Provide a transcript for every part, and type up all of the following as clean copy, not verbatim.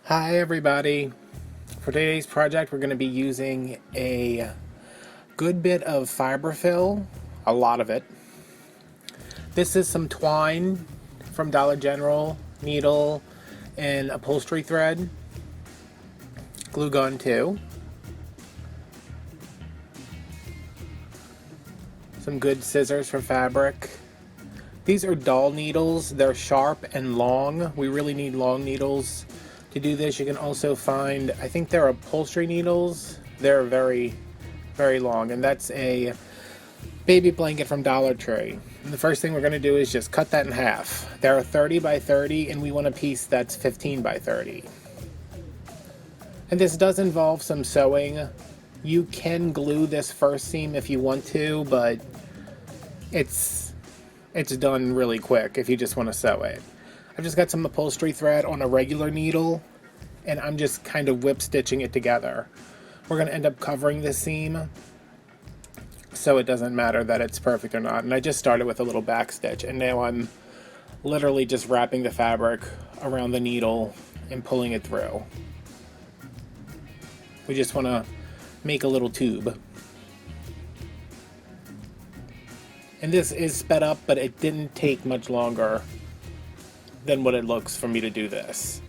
Hi everybody. For today's project we're going to be using a good bit of fiberfill, a lot of it. This is some twine from Dollar General, needle, and upholstery thread. Glue gun too. Some good scissors for fabric. These are doll needles. They're sharp and long. We really need long needles to do this. You can also find, I think they're upholstery needles. They're very, very long. And that's a baby blanket from Dollar Tree. And the first thing we're going to do is just cut that in half. They're 30 by 30 and we want a piece that's 15 by 30. And this does involve some sewing. You can glue this first seam if you want to, but it's done really quick if you just want to sew it. I've just got some upholstery thread on a regular needle and I'm just kind of whip stitching it together. We're going to end up covering this seam so it doesn't matter that it's perfect or not. And I just started with a little back stitch and now I'm literally just wrapping the fabric around the needle and pulling it through. We just want to make a little tube. And this is sped up, but it didn't take much longer than what it looks for me to do this.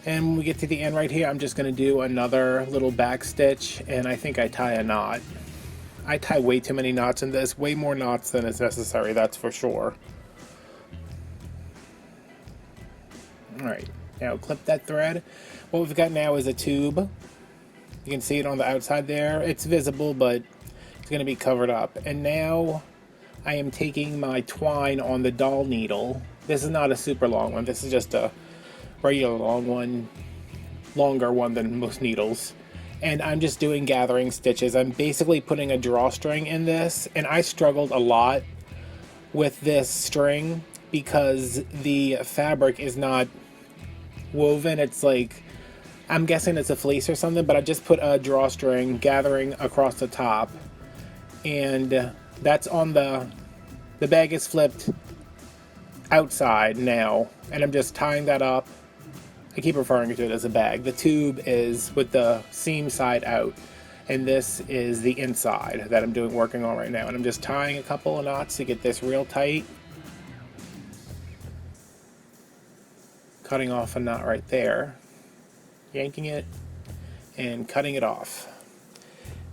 And when we get to the end right here, I'm just going to do another little back stitch, and I think I tie a knot. I tie way too many knots in this, way more knots than is necessary, that's for sure. Alright, now clip that thread. What we've got now is a tube. You can see it on the outside there. It's visible, but it's going to be covered up. And now I am taking my twine on the doll needle. This is not a super long one. This is just a regular long one, longer one than most needles. And I'm just doing gathering stitches. I'm basically putting a drawstring in this, and I struggled a lot with this string because the fabric is not woven. It's like, I'm guessing it's a fleece or something, but I just put a drawstring gathering across the top, and that's on the bag is flipped outside now, and I'm just tying that up. I keep referring to it as a bag. The tube is with the seam side out, and this is the inside that I'm working on right now, and I'm just tying a couple of knots to get this real tight. Cutting off a knot right there, yanking it, and cutting it off.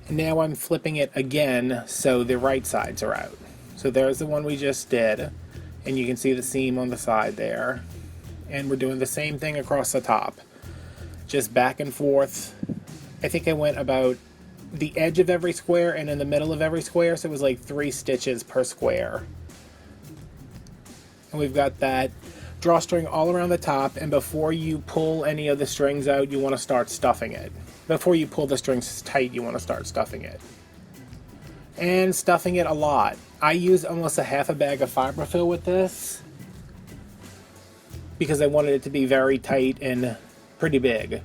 And now I'm flipping it again so the right sides are out. So there's the one we just did, and you can see the seam on the side there. And we're doing the same thing across the top. Just back and forth. I think I went about the edge of every square and in the middle of every square, so it was like 3 stitches per square. And we've got that drawstring all around the top, and before you pull any of the strings out, you want to start stuffing it. Before you pull the strings tight, you want to start stuffing it. And stuffing it a lot. I use almost a half a bag of fiberfill with this because I wanted it to be very tight and pretty big.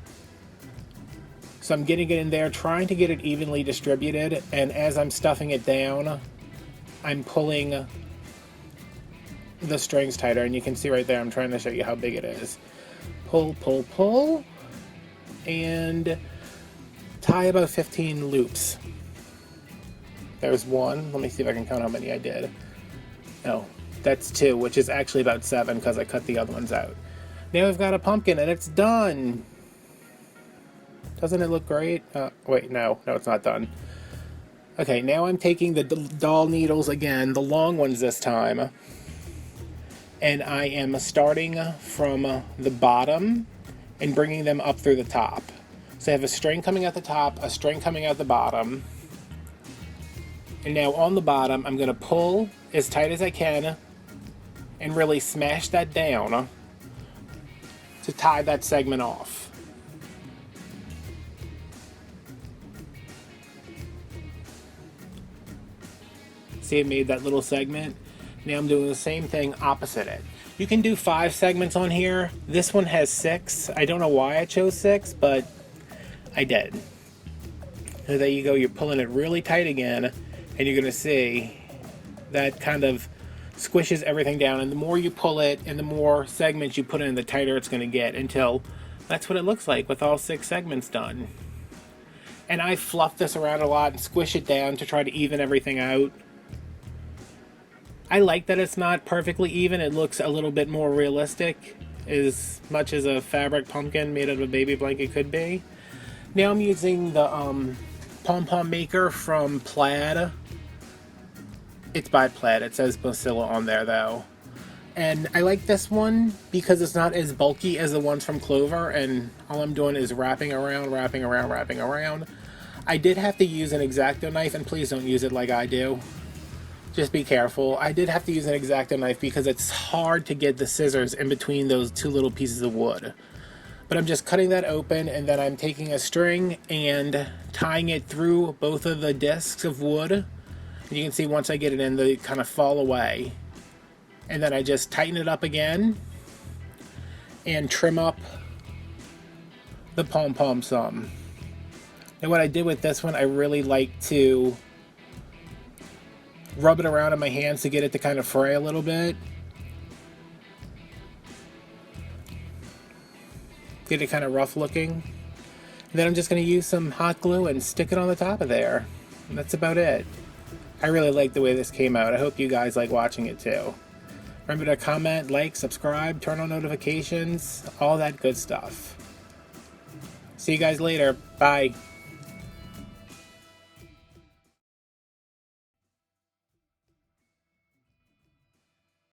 So I'm getting it in there, trying to get it evenly distributed, and as I'm stuffing it down, I'm pulling the strings tighter, and you can see right there, I'm trying to show you how big it is. Pull, pull, pull, and tie about 15 loops. There's one. Let me see if I can count how many I did. No, that's 2, which is actually about 7 because I cut the other ones out. Now we've got a pumpkin and it's done. Doesn't it look great? Wait, no, it's not done. Okay, now I'm taking the doll needles again, the long ones this time, and I am starting from the bottom and bringing them up through the top. So I have a string coming out the top, a string coming out the bottom. And now on the bottom, I'm going to pull as tight as I can and really smash that down to tie that segment off. See, it made that little segment. Now I'm doing the same thing opposite it. You can do 5 segments on here. This one has 6. I don't know why I chose 6, but I did. So there you go. You're pulling it really tight again, and you're going to see that kind of squishes everything down, and the more you pull it and the more segments you put in, the tighter it's going to get, until that's what it looks like with all 6 segments done. And I fluff this around a lot and squish it down to try to even everything out. I like that it's not perfectly even. It looks a little bit more realistic, as much as a fabric pumpkin made out of a baby blanket could be. Now I'm using the pom-pom maker from Plaid. It's by Plaid. It says Bacilla on there though. And I like this one because it's not as bulky as the ones from Clover, and all I'm doing is wrapping around, wrapping around, wrapping around. I did have to use an X-Acto knife, and please don't use it like I do. Just be careful. I did have to use an X-Acto knife because it's hard to get the scissors in between those 2 little pieces of wood. But I'm just cutting that open, and then I'm taking a string and tying it through both of the discs of wood. And you can see once I get it in, they kind of fall away. And then I just tighten it up again and trim up the pom-pom some. And what I did with this one, I really like to rub it around in my hands to get it to kind of fray a little bit. Get it kind of rough looking. And then I'm just going to use some hot glue and stick it on the top of there. And that's about it. I really like the way this came out. I hope you guys like watching it too. Remember to comment, like, subscribe, turn on notifications, all that good stuff. See you guys later. Bye.